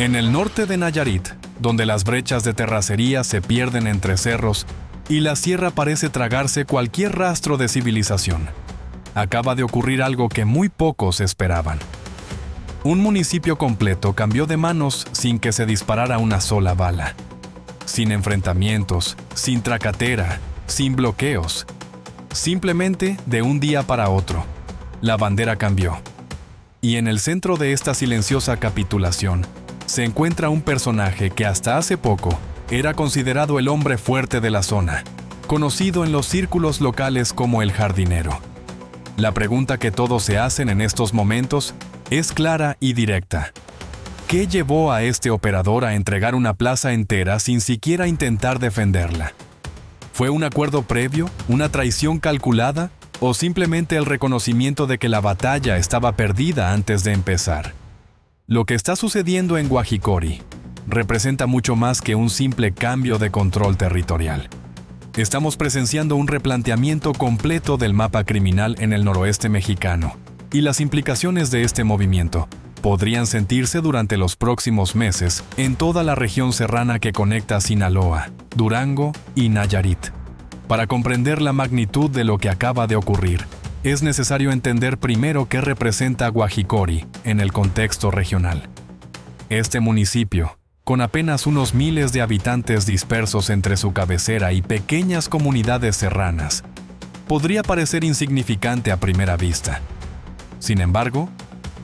En el norte de Nayarit, donde las brechas de terracería se pierden entre cerros y la sierra parece tragarse cualquier rastro de civilización, acaba de ocurrir algo que muy pocos esperaban. Un municipio completo cambió de manos sin que se disparara una sola bala. Sin enfrentamientos, sin tracatera, sin bloqueos. Simplemente de un día para otro, la bandera cambió. Y en el centro de esta silenciosa capitulación se encuentra un personaje que hasta hace poco era considerado el hombre fuerte de la zona, conocido en los círculos locales como el jardinero. La pregunta que todos se hacen en estos momentos es clara y directa. ¿Qué llevó a este operador a entregar una plaza entera sin siquiera intentar defenderla? ¿Fue un acuerdo previo, una traición calculada, o simplemente el reconocimiento de que la batalla estaba perdida antes de empezar? Lo que está sucediendo en Guajicori representa mucho más que un simple cambio de control territorial. Estamos presenciando un replanteamiento completo del mapa criminal en el noroeste mexicano, y las implicaciones de este movimiento podrían sentirse durante los próximos meses en toda la región serrana que conecta Sinaloa, Durango y Nayarit. Para comprender la magnitud de lo que acaba de ocurrir, es necesario entender primero qué representa Guajicori en el contexto regional. Este municipio, con apenas unos miles de habitantes dispersos entre su cabecera y pequeñas comunidades serranas, podría parecer insignificante a primera vista. Sin embargo,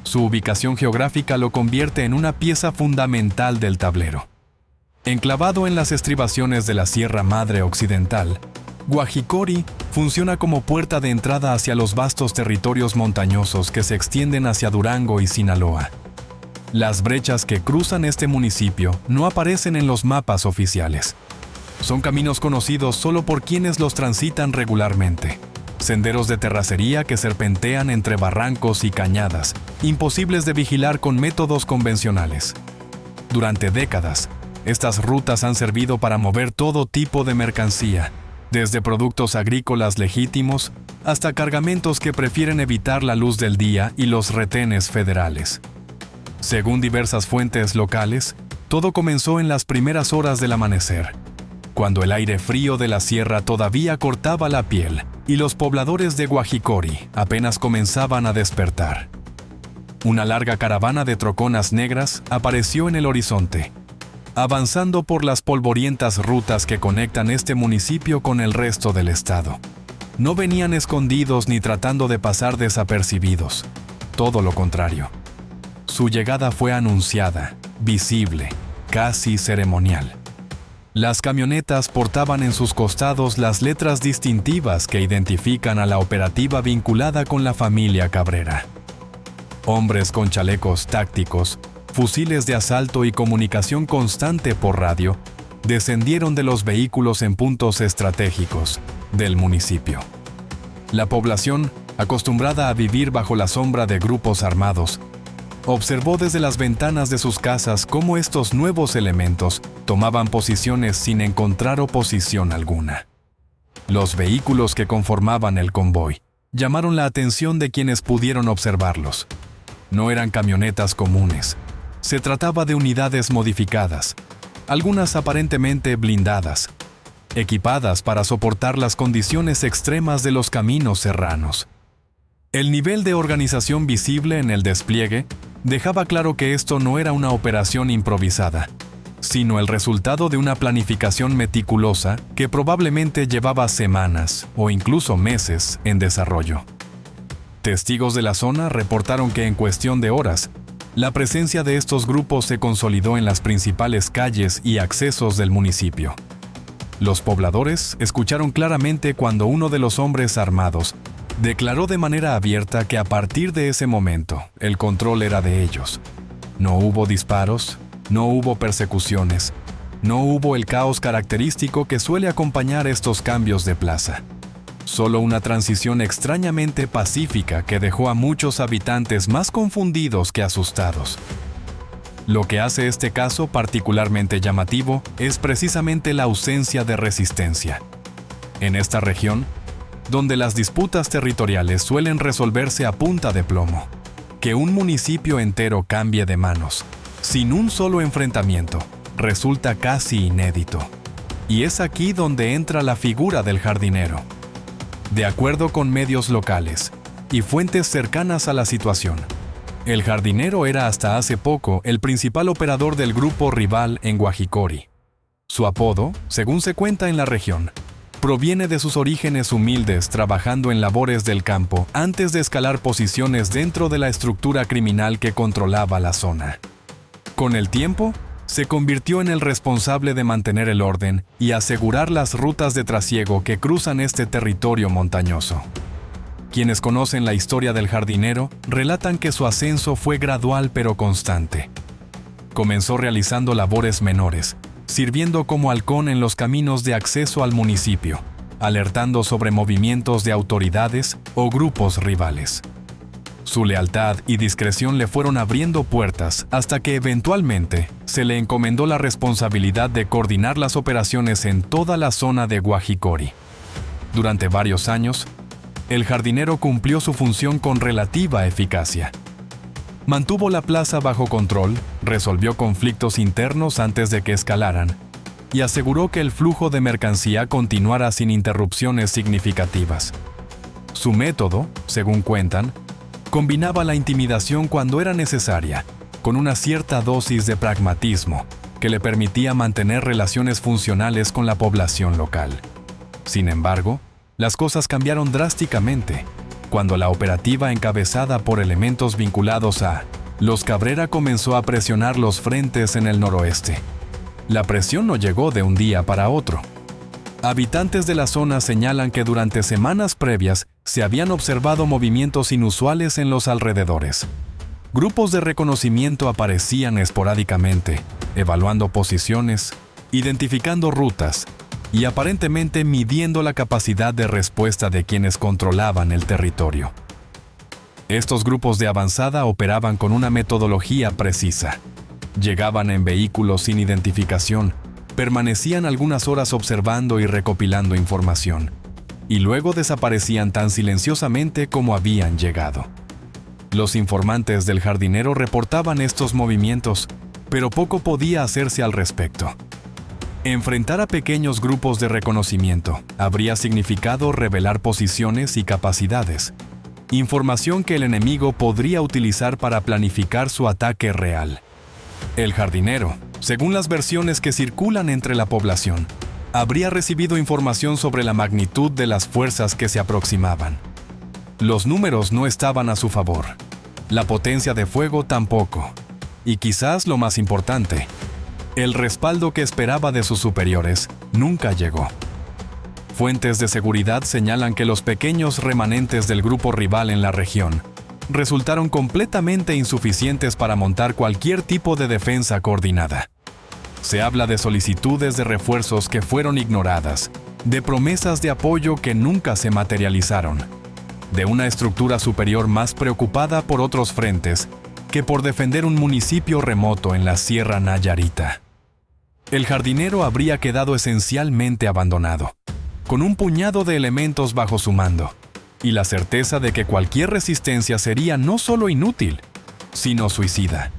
su ubicación geográfica lo convierte en una pieza fundamental del tablero. Enclavado en las estribaciones de la Sierra Madre Occidental, Guajicori funciona como puerta de entrada hacia los vastos territorios montañosos que se extienden hacia Durango y Sinaloa. Las brechas que cruzan este municipio no aparecen en los mapas oficiales. Son caminos conocidos solo por quienes los transitan regularmente. Senderos de terracería que serpentean entre barrancos y cañadas, imposibles de vigilar con métodos convencionales. Durante décadas, estas rutas han servido para mover todo tipo de mercancía, desde productos agrícolas legítimos hasta cargamentos que prefieren evitar la luz del día y los retenes federales. Según diversas fuentes locales, todo comenzó en las primeras horas del amanecer, cuando el aire frío de la sierra todavía cortaba la piel y los pobladores de Guajicori apenas comenzaban a despertar. Una larga caravana de troconas negras apareció en el horizonte, avanzando por las polvorientas rutas que conectan este municipio con el resto del estado. No venían escondidos ni tratando de pasar desapercibidos, todo lo contrario. Su llegada fue anunciada, visible, casi ceremonial. Las camionetas portaban en sus costados las letras distintivas que identifican a la operativa vinculada con la familia Cabrera. Hombres con chalecos tácticos, fusiles de asalto y comunicación constante por radio, descendieron de los vehículos en puntos estratégicos del municipio. La población, acostumbrada a vivir bajo la sombra de grupos armados, observó desde las ventanas de sus casas cómo estos nuevos elementos tomaban posiciones sin encontrar oposición alguna. Los vehículos que conformaban el convoy llamaron la atención de quienes pudieron observarlos. No eran camionetas comunes. Se trataba de unidades modificadas, algunas aparentemente blindadas, equipadas para soportar las condiciones extremas de los caminos serranos. El nivel de organización visible en el despliegue dejaba claro que esto no era una operación improvisada, sino el resultado de una planificación meticulosa que probablemente llevaba semanas o incluso meses en desarrollo. Testigos de la zona reportaron que en cuestión de horas, la presencia de estos grupos se consolidó en las principales calles y accesos del municipio. Los pobladores escucharon claramente cuando uno de los hombres armados declaró de manera abierta que a partir de ese momento el control era de ellos. No hubo disparos, no hubo persecuciones, no hubo el caos característico que suele acompañar estos cambios de plaza. Solo una transición extrañamente pacífica que dejó a muchos habitantes más confundidos que asustados. Lo que hace este caso particularmente llamativo es precisamente la ausencia de resistencia. En esta región, donde las disputas territoriales suelen resolverse a punta de plomo, que un municipio entero cambie de manos, sin un solo enfrentamiento, resulta casi inédito. Y es aquí donde entra la figura del jardinero. De acuerdo con medios locales y fuentes cercanas a la situación, el jardinero era hasta hace poco el principal operador del grupo rival en Guajicori. Su apodo, según se cuenta en la región, proviene de sus orígenes humildes trabajando en labores del campo antes de escalar posiciones dentro de la estructura criminal que controlaba la zona. Con el tiempo, se convirtió en el responsable de mantener el orden y asegurar las rutas de trasiego que cruzan este territorio montañoso. Quienes conocen la historia del jardinero relatan que su ascenso fue gradual pero constante. Comenzó realizando labores menores, sirviendo como halcón en los caminos de acceso al municipio, alertando sobre movimientos de autoridades o grupos rivales. Su lealtad y discreción le fueron abriendo puertas hasta que eventualmente se le encomendó la responsabilidad de coordinar las operaciones en toda la zona de Guajicori. Durante varios años, el jardinero cumplió su función con relativa eficacia. Mantuvo la plaza bajo control, resolvió conflictos internos antes de que escalaran y aseguró que el flujo de mercancía continuara sin interrupciones significativas. Su método, según cuentan, combinaba la intimidación cuando era necesaria, con una cierta dosis de pragmatismo que le permitía mantener relaciones funcionales con la población local. Sin embargo, las cosas cambiaron drásticamente cuando la operativa encabezada por elementos vinculados a Los Cabrera comenzó a presionar los frentes en el noroeste. La presión no llegó de un día para otro. Habitantes de la zona señalan que durante semanas previas se habían observado movimientos inusuales en los alrededores. Grupos de reconocimiento aparecían esporádicamente, evaluando posiciones, identificando rutas y aparentemente midiendo la capacidad de respuesta de quienes controlaban el territorio. Estos grupos de avanzada operaban con una metodología precisa. Llegaban en vehículos sin identificación, permanecían algunas horas observando y recopilando información, y luego desaparecían tan silenciosamente como habían llegado. Los informantes del jardinero reportaban estos movimientos, pero poco podía hacerse al respecto. Enfrentar a pequeños grupos de reconocimiento habría significado revelar posiciones y capacidades, información que el enemigo podría utilizar para planificar su ataque real. El jardinero, según las versiones que circulan entre la población, habría recibido información sobre la magnitud de las fuerzas que se aproximaban. Los números no estaban a su favor, la potencia de fuego tampoco, y quizás lo más importante, el respaldo que esperaba de sus superiores nunca llegó. Fuentes de seguridad señalan que los pequeños remanentes del grupo rival en la región resultaron completamente insuficientes para montar cualquier tipo de defensa coordinada. Se habla de solicitudes de refuerzos que fueron ignoradas, de promesas de apoyo que nunca se materializaron, de una estructura superior más preocupada por otros frentes que por defender un municipio remoto en la Sierra Nayarita. El jardinero habría quedado esencialmente abandonado, con un puñado de elementos bajo su mando, y la certeza de que cualquier resistencia sería no solo inútil, sino suicida.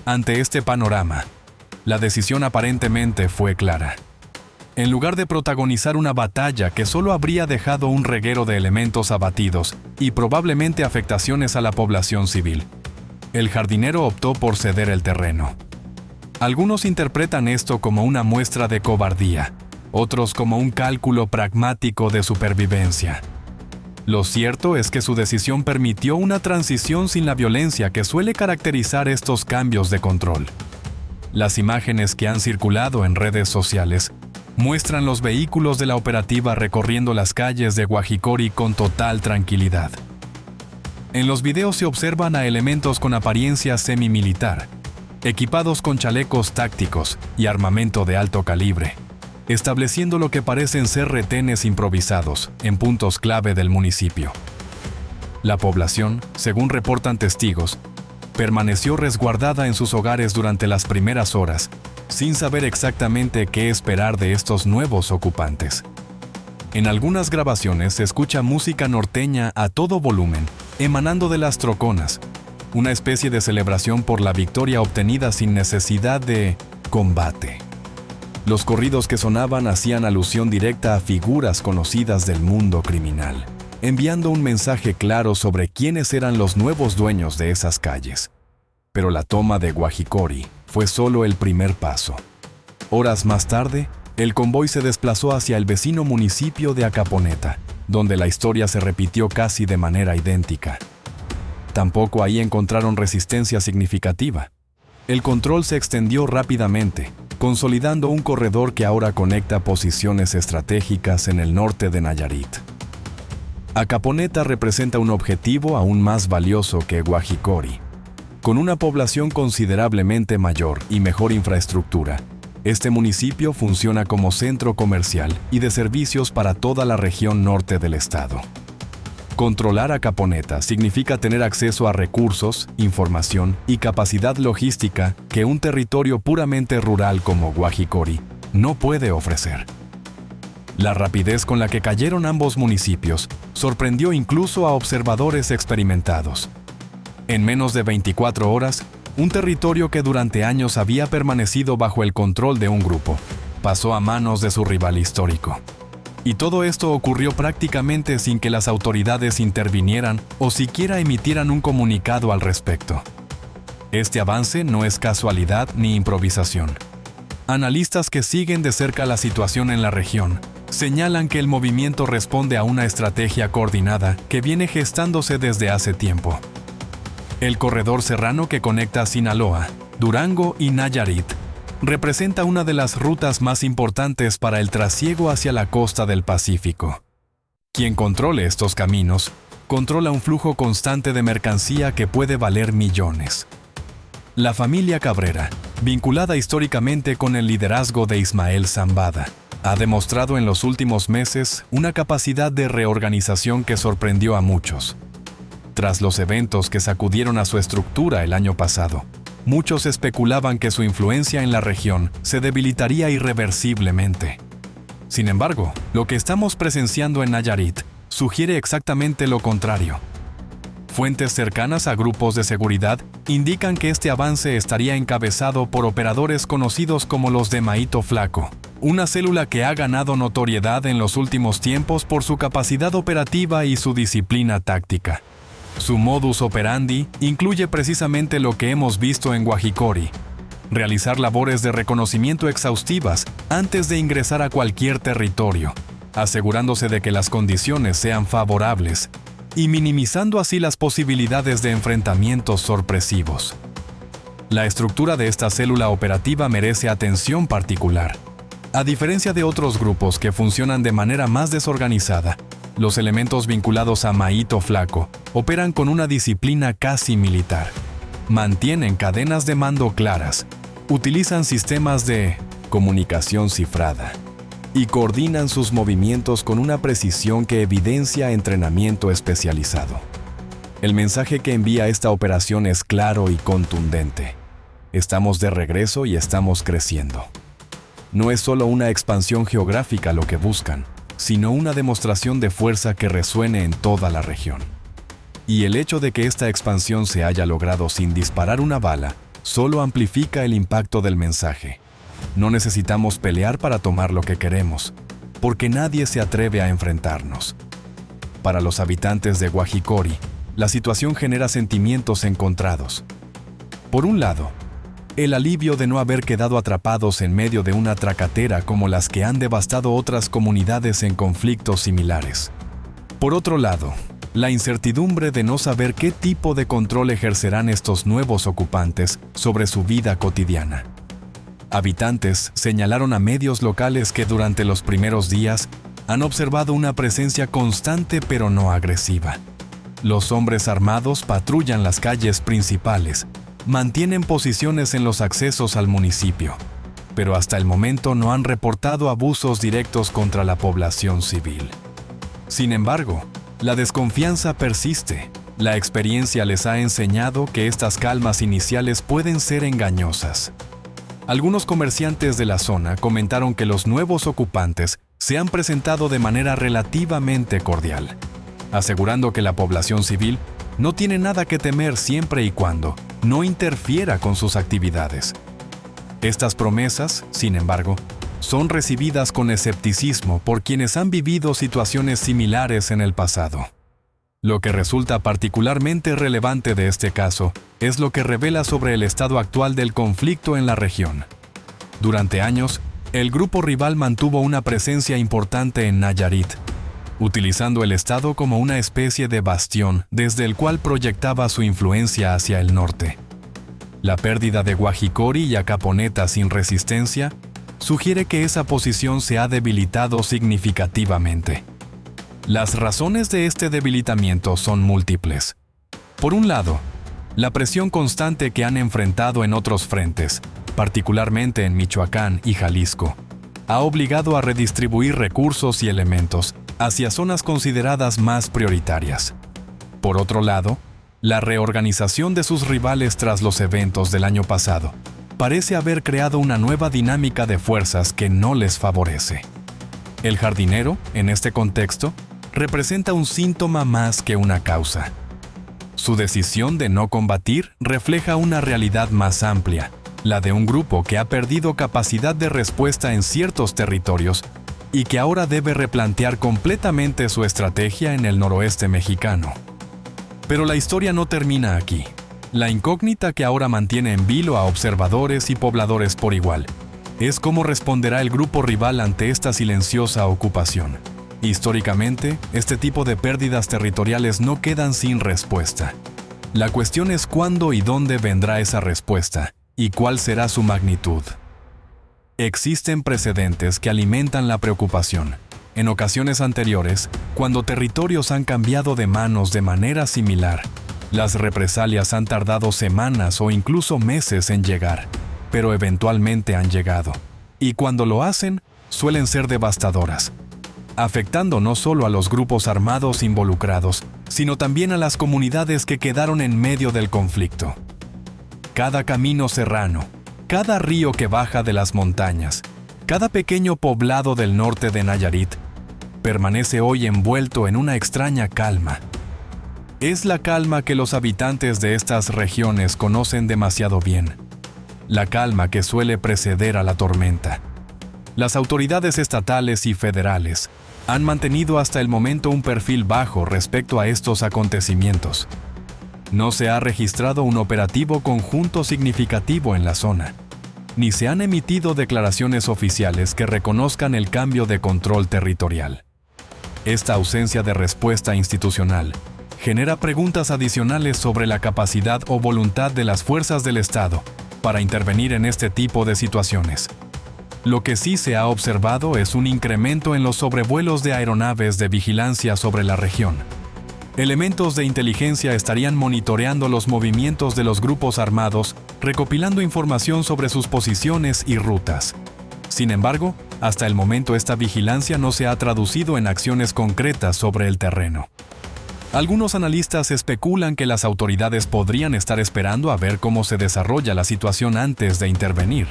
Ante este panorama, la decisión aparentemente fue clara. En lugar de protagonizar una batalla que solo habría dejado un reguero de elementos abatidos y probablemente afectaciones a la población civil, el jardinero optó por ceder el terreno. Algunos interpretan esto como una muestra de cobardía, otros como un cálculo pragmático de supervivencia. Lo cierto es que su decisión permitió una transición sin la violencia que suele caracterizar estos cambios de control. Las imágenes que han circulado en redes sociales muestran los vehículos de la operativa recorriendo las calles de Guajicori con total tranquilidad. En los videos se observan a elementos con apariencia semimilitar, equipados con chalecos tácticos y armamento de alto calibre, estableciendo lo que parecen ser retenes improvisados en puntos clave del municipio. La población, según reportan testigos, permaneció resguardada en sus hogares durante las primeras horas, sin saber exactamente qué esperar de estos nuevos ocupantes. En algunas grabaciones se escucha música norteña a todo volumen, emanando de las troconas, una especie de celebración por la victoria obtenida sin necesidad de combate. Los corridos que sonaban hacían alusión directa a figuras conocidas del mundo criminal, enviando un mensaje claro sobre quiénes eran los nuevos dueños de esas calles. Pero la toma de Guajicori fue solo el primer paso. Horas más tarde, el convoy se desplazó hacia el vecino municipio de Acaponeta, donde la historia se repitió casi de manera idéntica. Tampoco ahí encontraron resistencia significativa. El control se extendió rápidamente, consolidando un corredor que ahora conecta posiciones estratégicas en el norte de Nayarit. Acaponeta representa un objetivo aún más valioso que Guajicori. Con una población considerablemente mayor y mejor infraestructura, este municipio funciona como centro comercial y de servicios para toda la región norte del estado. Controlar Acaponeta significa tener acceso a recursos, información y capacidad logística que un territorio puramente rural como Guajicori no puede ofrecer. La rapidez con la que cayeron ambos municipios sorprendió incluso a observadores experimentados. En menos de 24 horas, un territorio que durante años había permanecido bajo el control de un grupo, pasó a manos de su rival histórico. Y todo esto ocurrió prácticamente sin que las autoridades intervinieran o siquiera emitieran un comunicado al respecto. Este avance no es casualidad ni improvisación. Analistas que siguen de cerca la situación en la región señalan que el movimiento responde a una estrategia coordinada que viene gestándose desde hace tiempo. El corredor serrano que conecta Sinaloa, Durango y Nayarit representa una de las rutas más importantes para el trasiego hacia la costa del Pacífico. Quien controle estos caminos, controla un flujo constante de mercancía que puede valer millones. La familia Cabrera, vinculada históricamente con el liderazgo de Ismael Zambada, ha demostrado en los últimos meses una capacidad de reorganización que sorprendió a muchos. Tras los eventos que sacudieron a su estructura el año pasado, muchos especulaban que su influencia en la región se debilitaría irreversiblemente. Sin embargo, lo que estamos presenciando en Nayarit sugiere exactamente lo contrario. Fuentes cercanas a grupos de seguridad indican que este avance estaría encabezado por operadores conocidos como los de Maíto Flaco, una célula que ha ganado notoriedad en los últimos tiempos por su capacidad operativa y su disciplina táctica. Su modus operandi incluye precisamente lo que hemos visto en Guajicori: realizar labores de reconocimiento exhaustivas antes de ingresar a cualquier territorio, asegurándose de que las condiciones sean favorables y minimizando así las posibilidades de enfrentamientos sorpresivos. La estructura de esta célula operativa merece atención particular. A diferencia de otros grupos que funcionan de manera más desorganizada, los elementos vinculados a Maíto Flaco operan con una disciplina casi militar. Mantienen cadenas de mando claras, utilizan sistemas de comunicación cifrada y coordinan sus movimientos con una precisión que evidencia entrenamiento especializado. El mensaje que envía esta operación es claro y contundente. Estamos de regreso y estamos creciendo. No es solo una expansión geográfica lo que buscan, sino una demostración de fuerza que resuene en toda la región. Y el hecho de que esta expansión se haya logrado sin disparar una bala solo amplifica el impacto del mensaje. No necesitamos pelear para tomar lo que queremos, porque nadie se atreve a enfrentarnos. Para los habitantes de Guajicori, la situación genera sentimientos encontrados. Por un lado, el alivio de no haber quedado atrapados en medio de una tracatera como las que han devastado otras comunidades en conflictos similares. Por otro lado, la incertidumbre de no saber qué tipo de control ejercerán estos nuevos ocupantes sobre su vida cotidiana. Habitantes señalaron a medios locales que durante los primeros días han observado una presencia constante pero no agresiva. Los hombres armados patrullan las calles principales, mantienen posiciones en los accesos al municipio, pero hasta el momento no han reportado abusos directos contra la población civil. Sin embargo, la desconfianza persiste. La experiencia les ha enseñado que estas calmas iniciales pueden ser engañosas. Algunos comerciantes de la zona comentaron que los nuevos ocupantes se han presentado de manera relativamente cordial, asegurando que la población civil no tiene nada que temer siempre y cuando no interfiera con sus actividades. Estas promesas, sin embargo, son recibidas con escepticismo por quienes han vivido situaciones similares en el pasado. Lo que resulta particularmente relevante de este caso es lo que revela sobre el estado actual del conflicto en la región. Durante años, el grupo rival mantuvo una presencia importante en Nayarit, utilizando el estado como una especie de bastión desde el cual proyectaba su influencia hacia el norte. La pérdida de Guajicori y Acaponeta sin resistencia sugiere que esa posición se ha debilitado significativamente. Las razones de este debilitamiento son múltiples. Por un lado, la presión constante que han enfrentado en otros frentes, particularmente en Michoacán y Jalisco, ha obligado a redistribuir recursos y elementos hacia zonas consideradas más prioritarias. Por otro lado, la reorganización de sus rivales tras los eventos del año pasado parece haber creado una nueva dinámica de fuerzas que no les favorece. El jardinero, en este contexto, representa un síntoma más que una causa. Su decisión de no combatir refleja una realidad más amplia, la de un grupo que ha perdido capacidad de respuesta en ciertos territorios y que ahora debe replantear completamente su estrategia en el noroeste mexicano. Pero la historia no termina aquí. La incógnita que ahora mantiene en vilo a observadores y pobladores por igual es cómo responderá el grupo rival ante esta silenciosa ocupación. Históricamente, este tipo de pérdidas territoriales no quedan sin respuesta. La cuestión es cuándo y dónde vendrá esa respuesta, y cuál será su magnitud. Existen precedentes que alimentan la preocupación. En ocasiones anteriores, cuando territorios han cambiado de manos de manera similar, las represalias han tardado semanas o incluso meses en llegar, pero eventualmente han llegado. Y cuando lo hacen, suelen ser devastadoras, afectando no solo a los grupos armados involucrados, sino también a las comunidades que quedaron en medio del conflicto. Cada camino serrano, cada río que baja de las montañas, cada pequeño poblado del norte de Nayarit, permanece hoy envuelto en una extraña calma. Es la calma que los habitantes de estas regiones conocen demasiado bien, la calma que suele preceder a la tormenta. Las autoridades estatales y federales han mantenido hasta el momento un perfil bajo respecto a estos acontecimientos. No se ha registrado un operativo conjunto significativo en la zona, ni se han emitido declaraciones oficiales que reconozcan el cambio de control territorial. Esta ausencia de respuesta institucional genera preguntas adicionales sobre la capacidad o voluntad de las fuerzas del Estado para intervenir en este tipo de situaciones. Lo que sí se ha observado es un incremento en los sobrevuelos de aeronaves de vigilancia sobre la región. Elementos de inteligencia estarían monitoreando los movimientos de los grupos armados, recopilando información sobre sus posiciones y rutas. Sin embargo, hasta el momento esta vigilancia no se ha traducido en acciones concretas sobre el terreno. Algunos analistas especulan que las autoridades podrían estar esperando a ver cómo se desarrolla la situación antes de intervenir.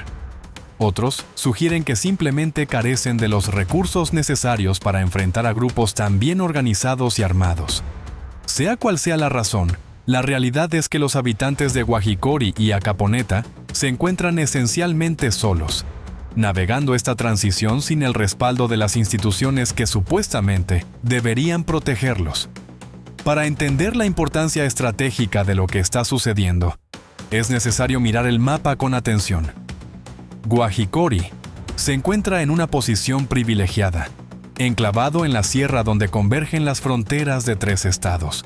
Otros sugieren que simplemente carecen de los recursos necesarios para enfrentar a grupos tan bien organizados y armados. Sea cual sea la razón, la realidad es que los habitantes de Guajicori y Acaponeta se encuentran esencialmente solos, navegando esta transición sin el respaldo de las instituciones que supuestamente deberían protegerlos. Para entender la importancia estratégica de lo que está sucediendo, es necesario mirar el mapa con atención. Guajicori se encuentra en una posición privilegiada, enclavado en la sierra donde convergen las fronteras de 3 estados.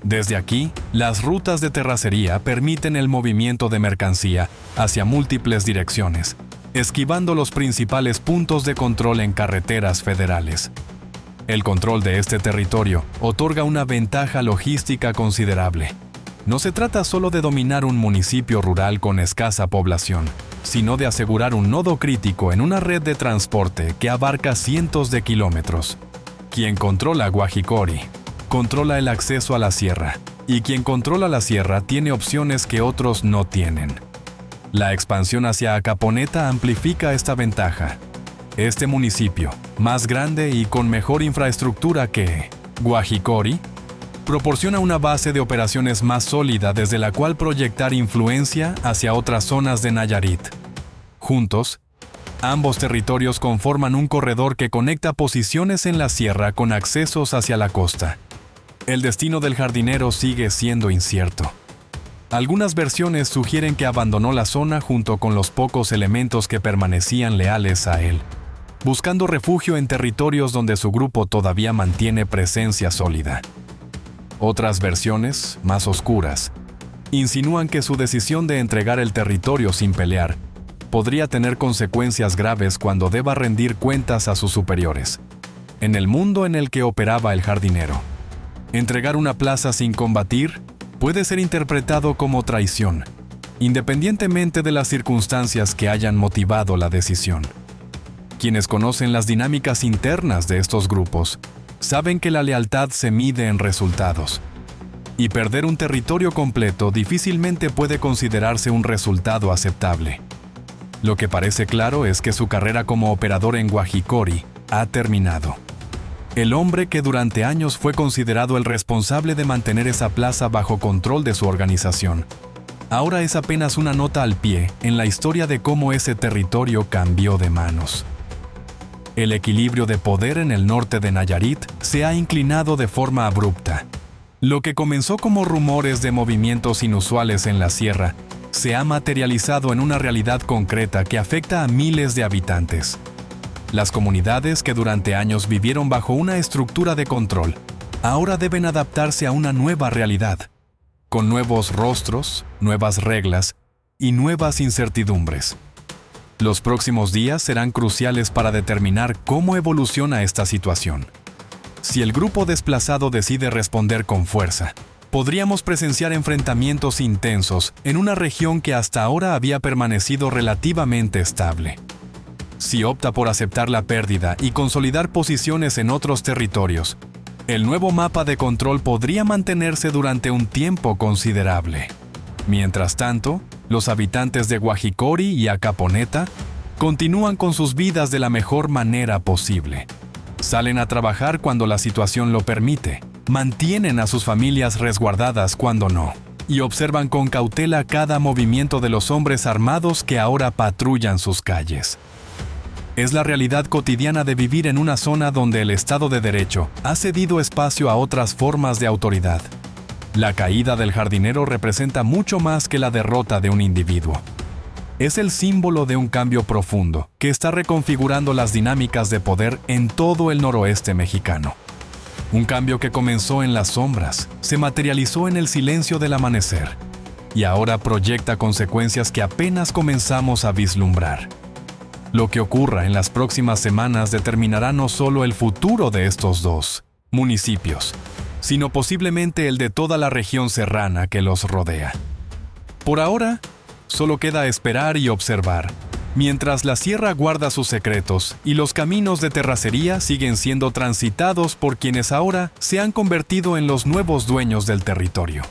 Desde aquí, las rutas de terracería permiten el movimiento de mercancía hacia múltiples direcciones, esquivando los principales puntos de control en carreteras federales. El control de este territorio otorga una ventaja logística considerable. No se trata solo de dominar un municipio rural con escasa población, sino de asegurar un nodo crítico en una red de transporte que abarca cientos de kilómetros. Quien controla Guajicori, controla el acceso a la sierra, y quien controla la sierra tiene opciones que otros no tienen. La expansión hacia Acaponeta amplifica esta ventaja. Este municipio, más grande y con mejor infraestructura que Guajicori, proporciona una base de operaciones más sólida desde la cual proyectar influencia hacia otras zonas de Nayarit. Juntos, ambos territorios conforman un corredor que conecta posiciones en la sierra con accesos hacia la costa. El destino del jardinero sigue siendo incierto. Algunas versiones sugieren que abandonó la zona junto con los pocos elementos que permanecían leales a él, buscando refugio en territorios donde su grupo todavía mantiene presencia sólida. Otras versiones, más oscuras, insinúan que su decisión de entregar el territorio sin pelear podría tener consecuencias graves cuando deba rendir cuentas a sus superiores, en el mundo en el que operaba el jardinero. Entregar una plaza sin combatir puede ser interpretado como traición, independientemente de las circunstancias que hayan motivado la decisión. Quienes conocen las dinámicas internas de estos grupos saben que la lealtad se mide en resultados, y perder un territorio completo difícilmente puede considerarse un resultado aceptable. Lo que parece claro es que su carrera como operador en Guajicori ha terminado. El hombre que durante años fue considerado el responsable de mantener esa plaza bajo control de su organización, ahora es apenas una nota al pie en la historia de cómo ese territorio cambió de manos. El equilibrio de poder en el norte de Nayarit se ha inclinado de forma abrupta. Lo que comenzó como rumores de movimientos inusuales en la sierra se ha materializado en una realidad concreta que afecta a miles de habitantes. Las comunidades que durante años vivieron bajo una estructura de control, ahora deben adaptarse a una nueva realidad, con nuevos rostros, nuevas reglas y nuevas incertidumbres. Los próximos días serán cruciales para determinar cómo evoluciona esta situación. Si el grupo desplazado decide responder con fuerza, podríamos presenciar enfrentamientos intensos en una región que hasta ahora había permanecido relativamente estable. Si opta por aceptar la pérdida y consolidar posiciones en otros territorios, el nuevo mapa de control podría mantenerse durante un tiempo considerable. Mientras tanto, los habitantes de Guajicori y Acaponeta continúan con sus vidas de la mejor manera posible. Salen a trabajar cuando la situación lo permite, mantienen a sus familias resguardadas cuando no, y observan con cautela cada movimiento de los hombres armados que ahora patrullan sus calles. Es la realidad cotidiana de vivir en una zona donde el Estado de Derecho ha cedido espacio a otras formas de autoridad. La caída del jardinero representa mucho más que la derrota de un individuo. Es el símbolo de un cambio profundo que está reconfigurando las dinámicas de poder en todo el noroeste mexicano. Un cambio que comenzó en las sombras, se materializó en el silencio del amanecer y ahora proyecta consecuencias que apenas comenzamos a vislumbrar. Lo que ocurra en las próximas semanas determinará no solo el futuro de estos dos municipios, sino posiblemente el de toda la región serrana que los rodea. Por ahora, solo queda esperar y observar, mientras la sierra guarda sus secretos y los caminos de terracería siguen siendo transitados por quienes ahora se han convertido en los nuevos dueños del territorio.